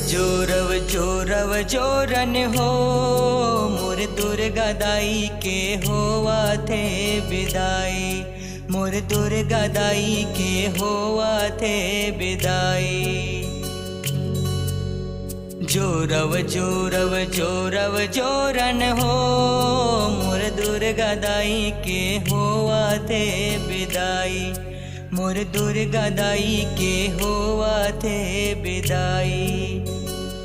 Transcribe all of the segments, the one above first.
जोरव जोरव जोरन हो मोर दुर्गा दाई के होवा थे विदाई। मोर दुर्गा दाई के होवा थे विदाई। जोरव जोरव जोरव जोरन हो मोर दुर्गा दाई के होवा थे विदाई। मोर दुर्गा दाई के होवा थे विदाई।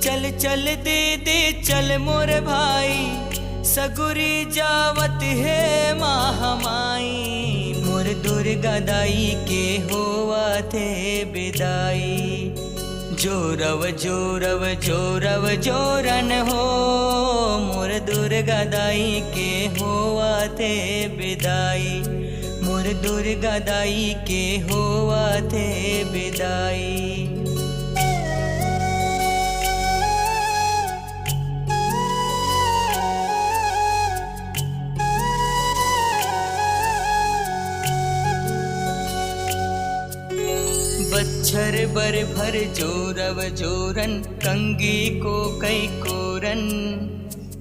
चल चल दीदी चल मोर भाई सगुरी जावत है महामाई। मोर दुर्गा दाई के होवा थे विदाई। जोरव जोरव जोरव जोरन हो मोर दुर्गा दाई के होवा थे विदाई। मोर दुर्गा दाई के होवा थे विदाई। बच्छर बर भर जोरव जोरन कंगी को कई कोरन।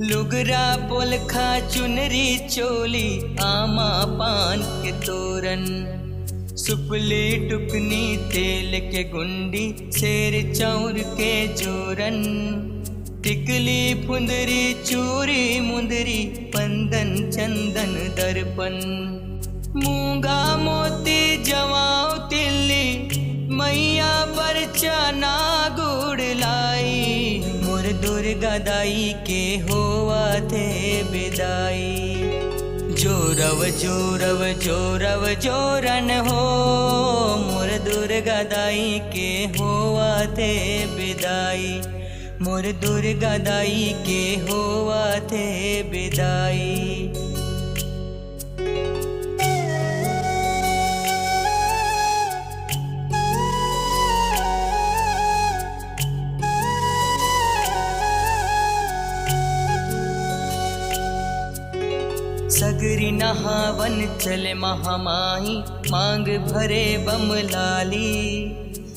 लुगरा पोलखा चुनरी चोली आमा पान के तोरन। सुपली टुकनी तेल के गुंडी शेर चौर के जोरन। टिकली फुंदरी चूरी मुंदरी पंदन चंदन दर्पण। मूंगा मोती जवाओ तिल्ली मैया बरचा ना गुड़ लाई। मोर दुर्गा दाई के होवा थे विदाई। जोरव जोरव जोरव जोरन हो मोर दुर्गा दाई के होवा थे विदाई। मोर दुर्गा दाई के होवा थे विदाई। सगरी नहावन चले महामाई मांग भरे बम लाली।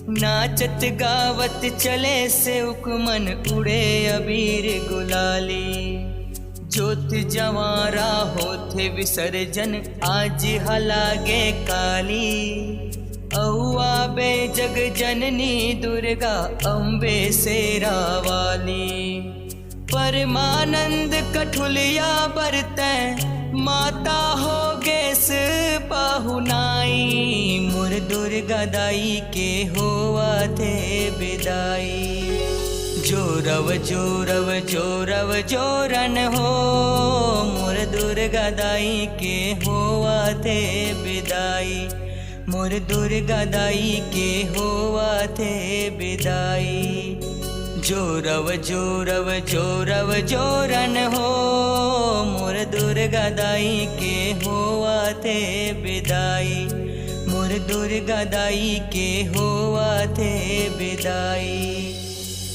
नाचत गावत चले से उकमन उड़े अबीर गुलाली। जोत जवारा होते विसर्जन आज हलागे काली। औआ बे जग जननी दुर्गा अम्बे सेरा वाली। परमानंद कठुलिया बरते माता हो गेस पाहुनाई। मोर दुर्गा दाई के होवा थे विदाई। जोरव जोरव जोरव जोरन हो मोर दुर्गा दाई के होवा थे विदाई। मोर दुर्गा दाई के होवा थे विदाई। जोरव जोरव जोरव जोरन हो मोर दुर्गा दाई के होवा थे विदाई। मोर दुर्गा दाई के होवा थे विदाई।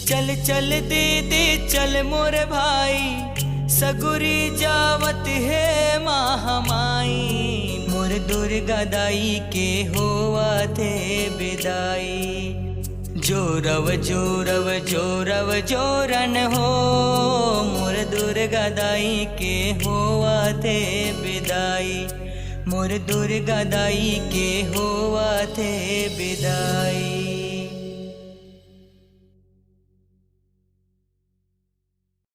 चल चल दीदी चल मोर भाई सगुरी जावत है महामाई। मोर दुर्गा दाई के होवा थे विदाई। जोरव जोरव जोरव जोरन हो मोर दुर्गा दाई के होवा थे विदाई। मोर दुर्गा दाई के होवा थे विदाई।